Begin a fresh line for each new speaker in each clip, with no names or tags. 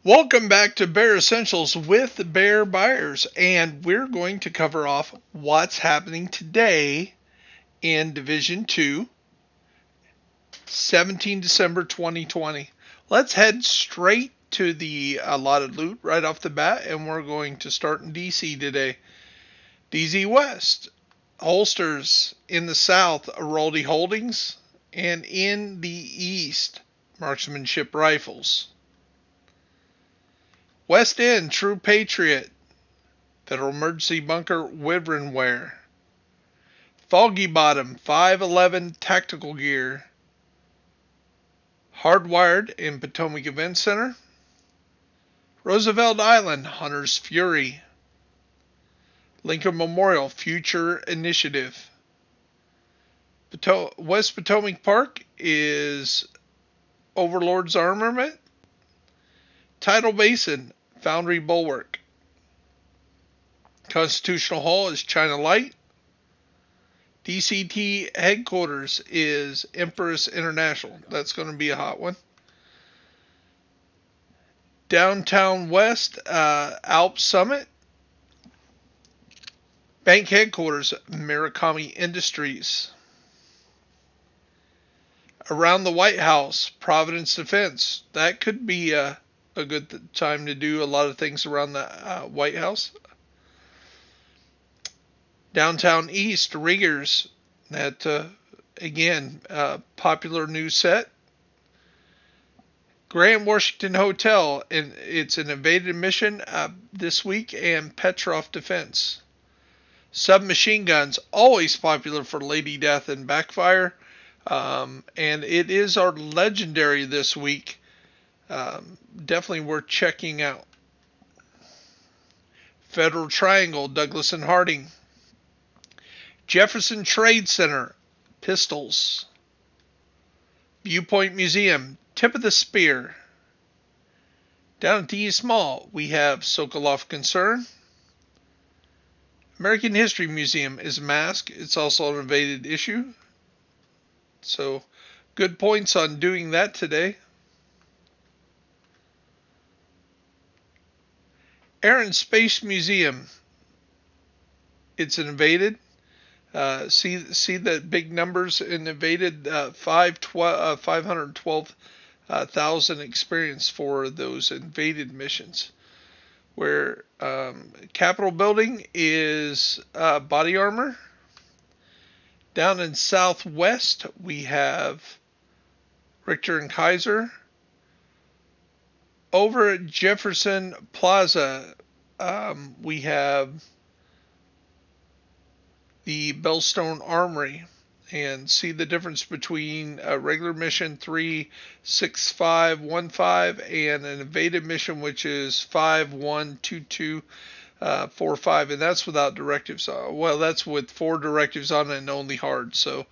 Welcome back to Bear Essentials with Bear Buyers, and we're going to cover off what's happening today in Division 2, 17 December 2020. Let's head straight to the allotted loot right off the bat, and we're going to start in DC today. DZ West, holsters in the south, Araldi Holdings, and in the east, marksmanship rifles. West End, True Patriot, Federal Emergency Bunker, Wyvern Wear. Foggy Bottom, 511 Tactical Gear. Hardwired in Potomac Event Center. Roosevelt Island, Hunter's Fury. Lincoln Memorial, Future Initiative. West Potomac Park is Overlord's Armament. Tidal Basin, Foundry Bulwark. Constitutional Hall is China Light. DCT headquarters is Empress International. That's going to be a hot one. Downtown West, Alp Summit. Bank headquarters, Murakami Industries. Around the White House, Providence Defense. That could be a good time to do a lot of things around the White House. Downtown East, Riggers. That, again, popular new set. Grand Washington Hotel, and it's an invaded mission this week, and Petrov Defense. Submachine guns, always popular for Lady Death and Backfire. And it is our legendary this week. Definitely worth checking out. Federal Triangle, Douglas and Harding. Jefferson Trade Center, pistols. Viewpoint Museum, Tip of the Spear. Down at the East Mall, we have Sokolov Concern. American History Museum is Mask. It's also an invaded issue. So, good points on doing that today. Air and Space Museum. It's an invaded. See the big numbers in invaded. 512,000 experience for those invaded missions. Where Capitol Building is body armor. Down in Southwest, we have Richter and Kaiser. Over at Jefferson Plaza, we have the Bellstone Armory. And see the difference between a regular mission 36515 and an invaded mission which is 512245, and that's without directives on. Well, that's with 4 directives on it and only hard. So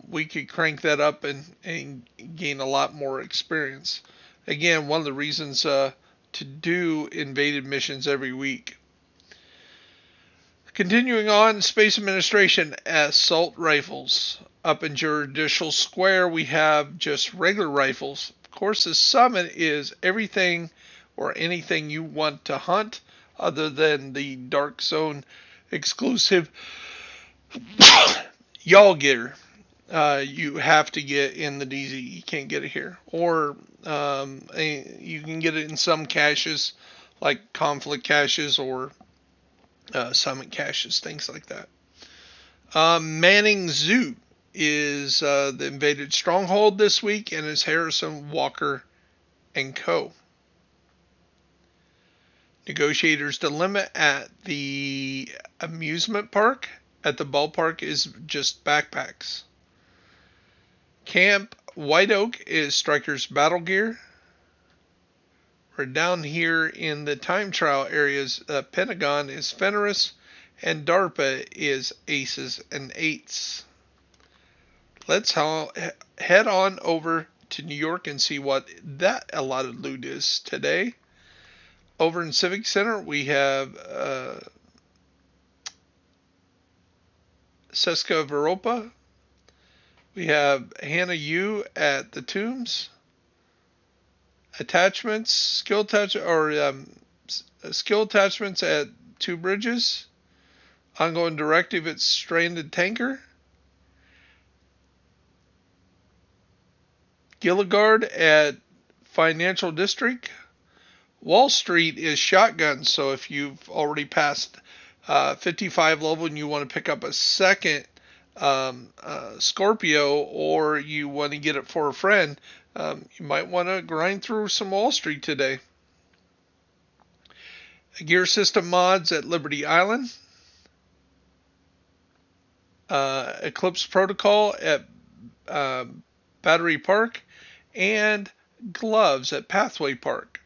we could crank that up and gain a lot more experience. Again, one of the reasons to do invaded missions every week. Continuing on, Space Administration, assault rifles. Up in Judicial Square, we have just regular rifles. Of course, the summit is everything or anything you want to hunt other than the Dark Zone exclusive Y'all Getter. You have to get in the DZ. You can't get it here. Or you can get it in some caches, like conflict caches or summit caches, things like that. Manning Zoo is the invaded stronghold this week, and is Harrison Walker and Co. Negotiator's Dilemma at the amusement park. At the ballpark is just backpacks. Camp White Oak is Striker's Battle Gear. We're down here in the time trial areas. Pentagon is Fenris, and DARPA is Aces and Eights. Let's head on over to New York and see what that allotted loot is today. Over in Civic Center, we have Seska Veropa. We have Hannah Yu at the Tombs. attachments, skill attachments at Two Bridges, ongoing directive at Stranded Tanker, Gilligard at Financial District. Wall Street is shotguns, so if you've already passed 55 level and you want to pick up a second Scorpio, or you want to get it for a friend, you might want to grind through some Wall Street today. Gear system mods at Liberty Island. Eclipse Protocol at Battery Park, and gloves at Pathway Park.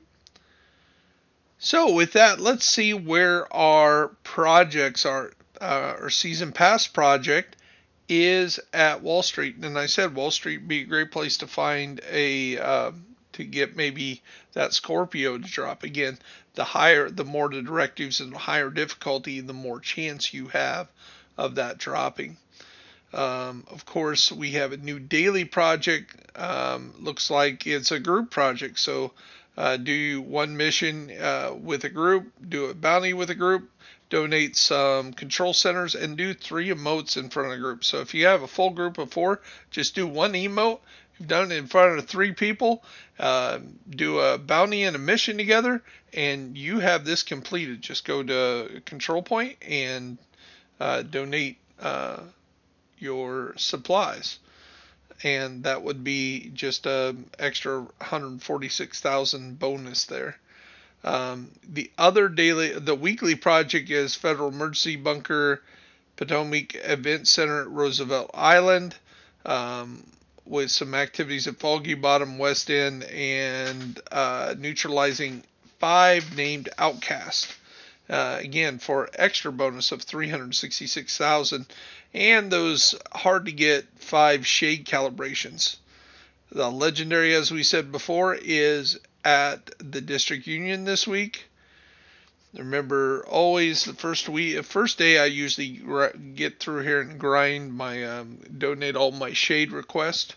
So with that, let's see where our projects are. Our season pass project is at Wall Street, and I said Wall Street would be a great place to find to get maybe that Scorpio to drop. Again, the more the directives and the higher difficulty, the more chance you have of that dropping. Of course, we have a new daily project. Looks like it's a group project. So do one mission with a group, do a bounty with a group, donate some control centers, and do 3 emotes in front of a group. So if you have a full group of 4, just do 1 emote. You've done it in front of 3 people. Do a bounty and a mission together, and you have this completed. Just go to control point and donate your supplies, and that would be just a extra 146,000 bonus there. The weekly project is Federal Emergency Bunker, Potomac Event Center at Roosevelt Island, with some activities at Foggy Bottom, West End, and neutralizing 5 named outcasts. Again, for extra bonus of 366,000, and those hard to get 5 shade calibrations. The legendary, as we said before, is at the District Union this week. Remember, always the first day I usually get through here and grind my donate all my shade requests,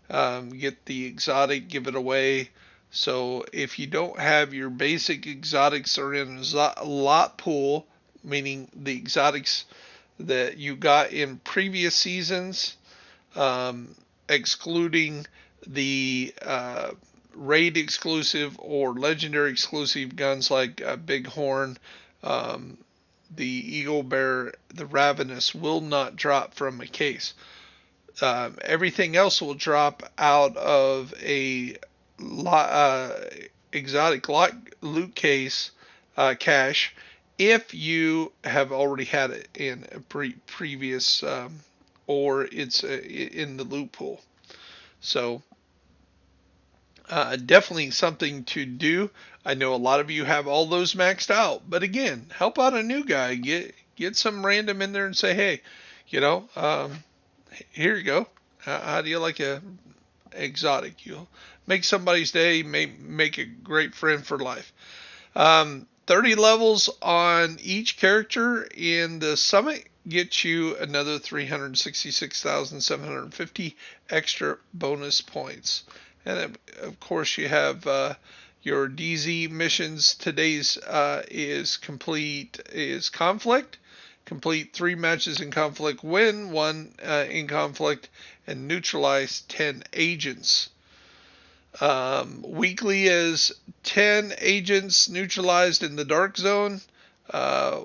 get the exotic, give it away. So if you don't have your basic exotics are in a lot pool, meaning the exotics that you got in previous seasons, excluding the raid exclusive or legendary exclusive guns like Bighorn, the Eagle Bear, the Ravenous will not drop from a case. Everything else will drop out of a exotic loot case cache if you have already had it in a previous or it's in the loot pool. So definitely something to do. I know a lot of you have all those maxed out, but again, help out a new guy. Get some random in there and say, hey, here you go. How do you like a exotic? You'll make somebody's day, make a great friend for life. 30 levels on each character in the summit gets you another 366,750 extra bonus points. And of course, you have your DZ missions. Today's is conflict. Complete 3 matches in conflict, win 1 in conflict, and neutralize 10 agents. Weekly is 10 agents neutralized in the dark zone,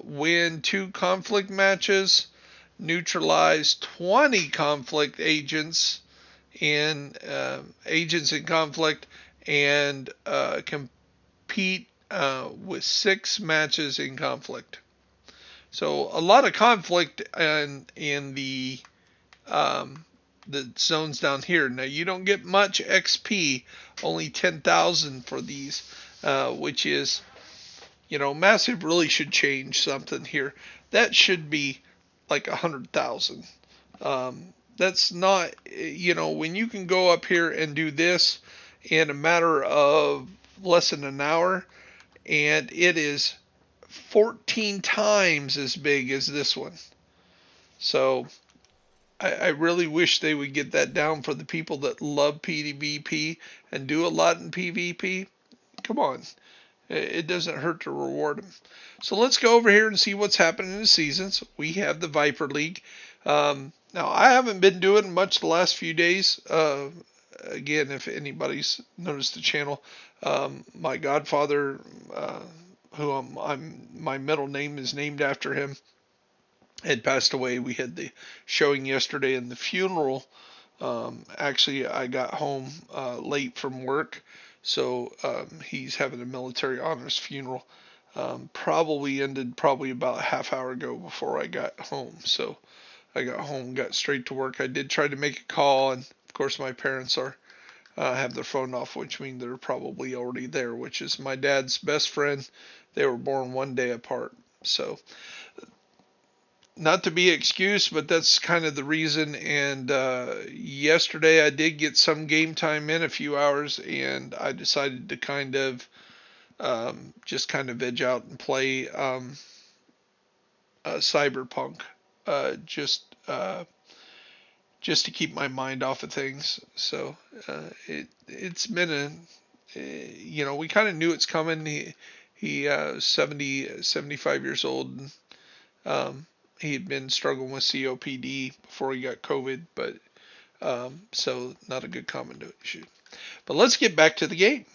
win 2 conflict matches, neutralize 20 conflict agents in conflict, and compete with 6 matches in conflict. So a lot of conflict in the zones down here. Now you don't get much XP, only 10,000 for these, which is, massive. Really should change something here. That should be like 100,000. That's not, when you can go up here and do this in a matter of less than an hour, and it is 14 times as big as this one. So I really wish they would get that down for the people that love PvP and do a lot in PvP. Come on. It doesn't hurt to reward them. So let's go over here and see what's happening in the seasons. We have the Viper League. Now, I haven't been doing much the last few days. Again, if anybody's noticed the channel, my godfather, who my middle name is named after him, had passed away. We had the showing yesterday and the funeral. Actually, I got home late from work, so he's having a military honors funeral. Probably ended about a half hour ago before I got home. So I got home, got straight to work. I did try to make a call, and of course my parents are have their phone off, which means they're probably already there. Which is my dad's best friend. They were born one day apart, so not to be excused, but that's kind of the reason. And yesterday I did get some game time in, a few hours, and I decided to kind of just kind of veg out and play Cyberpunk, just to keep my mind off of things. So it's been we kind of knew it's coming. He 75 years old. And, he had been struggling with COPD before he got COVID, but so not a good combination. But let's get back to the game.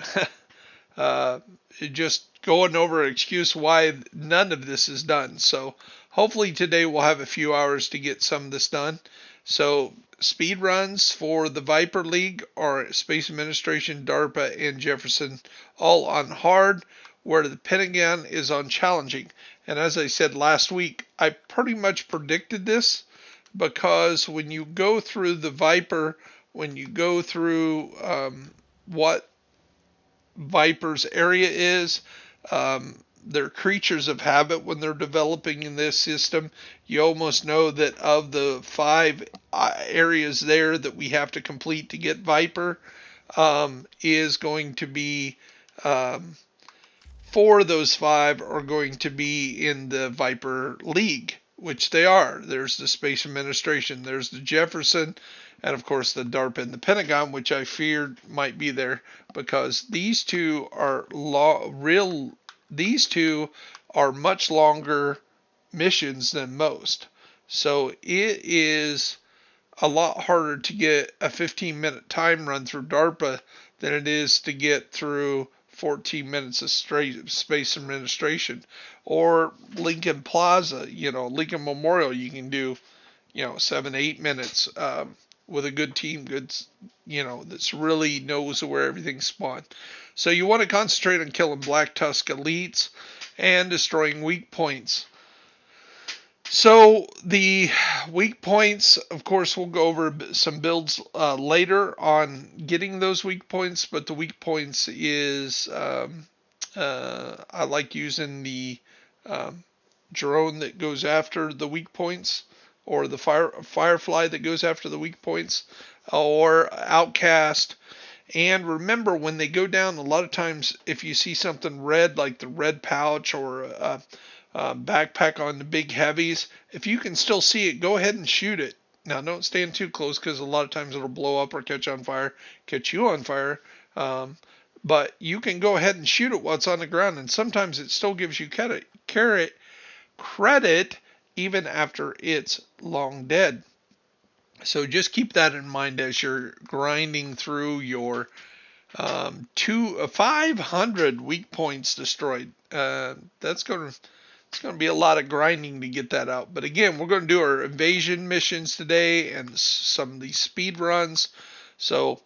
Just going over an excuse why none of this is done. So hopefully today we'll have a few hours to get some of this done. So speed runs for the Viper League are Space Administration, DARPA, and Jefferson, all on hard, where the Pentagon is on challenging. And as I said last week, I pretty much predicted this, because when you go through the Viper, when you go through what Viper's area is, they're creatures of habit when they're developing in this system. You almost know that of the 5 areas there that we have to complete to get Viper, is going to be 4 of those 5 are going to be in the Viper League, which they are. There's the Space Administration, there's the Jefferson, and of course the DARPA and the Pentagon, which I feared might be there, because these two are much longer missions than most. So it is a lot harder to get a 15-minute time run through DARPA than it is to get through 14 minutes of straight Space Administration. Or Lincoln Plaza, Lincoln Memorial, you can do 7-8 minutes with a good team, that's really knows where everything's spawned. So you want to concentrate on killing Black Tusk elites and destroying weak points. So the weak points, of course, we'll go over some builds later on getting those weak points, but the weak points is I like using the drone that goes after the weak points, or the firefly that goes after the weak points, or outcast. And remember, when they go down, a lot of times if you see something red, like the red pouch or backpack on the big heavies, if you can still see it, go ahead and shoot it. Now, don't stand too close, because a lot of times it'll blow up or catch you on fire. But you can go ahead and shoot it while it's on the ground, and sometimes it still gives you credit even after it's long dead. So just keep that in mind as you're grinding through your 500 weak points destroyed. It's going to be a lot of grinding to get that out. But again, we're going to do our invasion missions today and some of these speed runs. So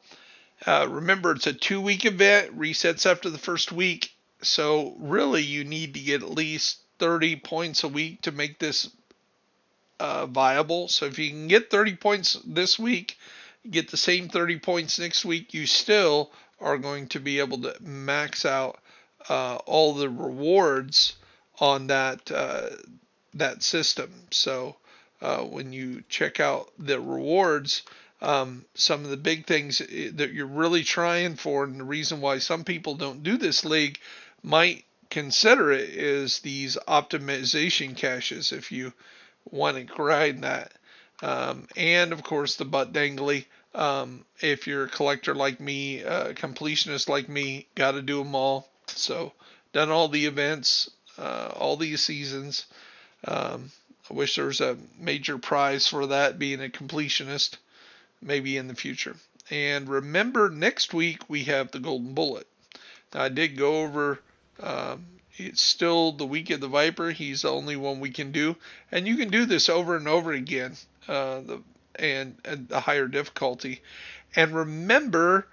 remember, it's a 2-week event, resets after the first week. So really, you need to get at least 30 points a week to make this viable. So if you can get 30 points this week, get the same 30 points next week, you still are going to be able to max out all the rewards on that system. So when you check out the rewards, some of the big things that you're really trying for, and the reason why some people don't do this league might consider it, is these optimization caches, if you want to grind that. And of course the butt dangly. If you're a collector like me, completionist like me, got to do them all. So, done all the events, all these seasons. I wish there was a major prize for that, being a completionist, maybe in the future. And remember, next week we have the Golden Bullet. Now, I did go over. It's still the week of the Viper. He's the only one we can do, and you can do this over and over again. And the higher difficulty. And remember,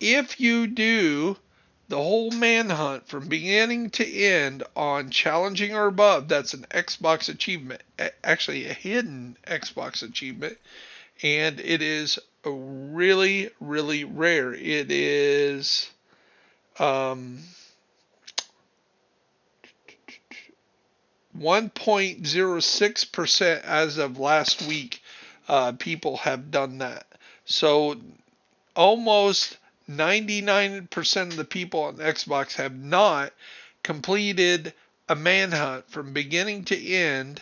if you do the whole manhunt from beginning to end on challenging or above, that's an Xbox achievement, actually a hidden Xbox achievement, and it is really, really rare. It is 1.06% as of last week. People have done that. So almost 99% of the people on Xbox have not completed a manhunt from beginning to end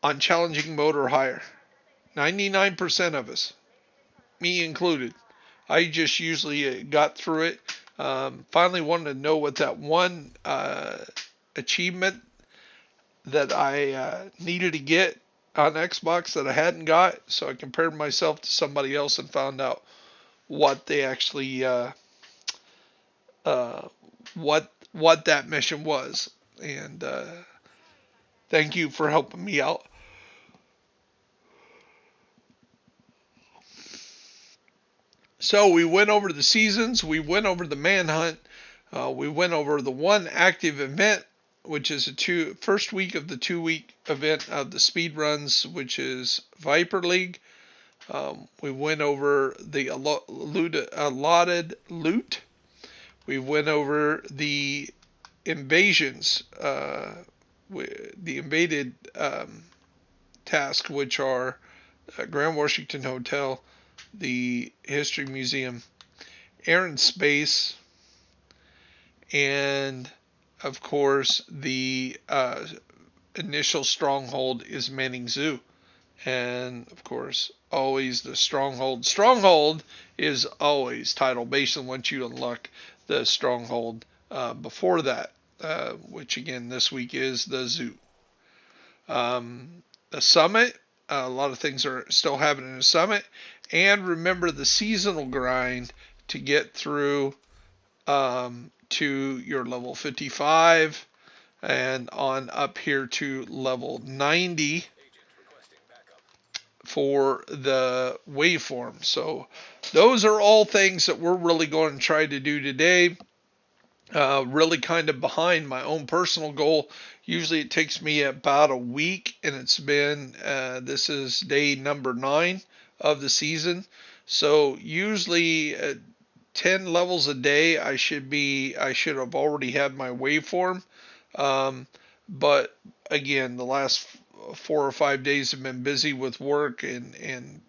on challenging mode or higher. 99% of us, me included. I just usually got through it. Finally wanted to know what that one achievement that I needed to get on Xbox that I hadn't got, so I compared myself to somebody else and found out what they actually what that mission was. And thank you for helping me out. So we went over the seasons, we went over the manhunt, we went over the one active event, which is first week of the 2-week event of the speed runs, which is Viper League. We went over the allotted loot. We went over the invasions, the invaded task, which are Grand Washington Hotel, the History Museum, Air and Space, and of course the initial stronghold is Manning Zoo. And of course, always the stronghold. Stronghold is always title based on once you unlock the stronghold before that, which again this week is the zoo. The summit, a lot of things are still happening in the summit. And remember the seasonal grind to get through to your level 55 and on up here to level 90 for the waveform. So those are all things that we're really going to try to do today. Really kind of behind my own personal goal. Usually it takes me about a week, and it's been this is day number 9 of the season. So usually 10 levels a day I should have already had my waveform. But again, the last 4 or 5 days have been busy with work and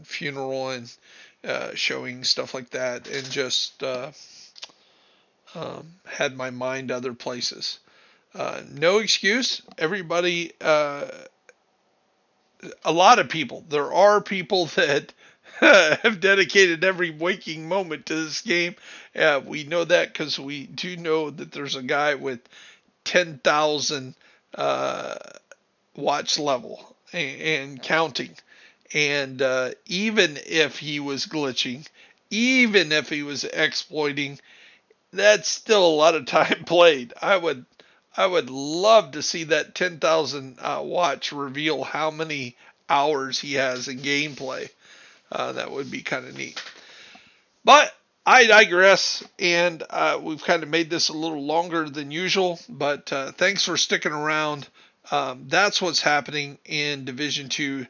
funeral and showing stuff like that, and just had my mind other places. No excuse. Everybody, a lot of people. There are people that have dedicated every waking moment to this game. We know that because we do know that there's a guy with 10,000 watch level and counting. And even if he was glitching, even if he was exploiting, that's still a lot of time played. I would love to see that 10,000 watch reveal how many hours he has in gameplay. That would be kind of neat. But I digress, and we've kind of made this a little longer than usual, but thanks for sticking around. That's what's happening in Division 2.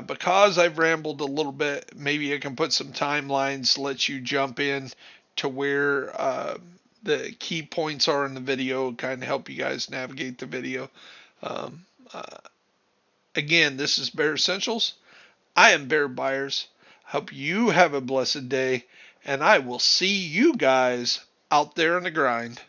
Because I've rambled a little bit, maybe I can put some timelines, let you jump in to where the key points are in the video, kind of help you guys navigate the video. Again, this is Bear Essentials. I am Bear Byers. Hope you have a blessed day, and I will see you guys out there in the grind.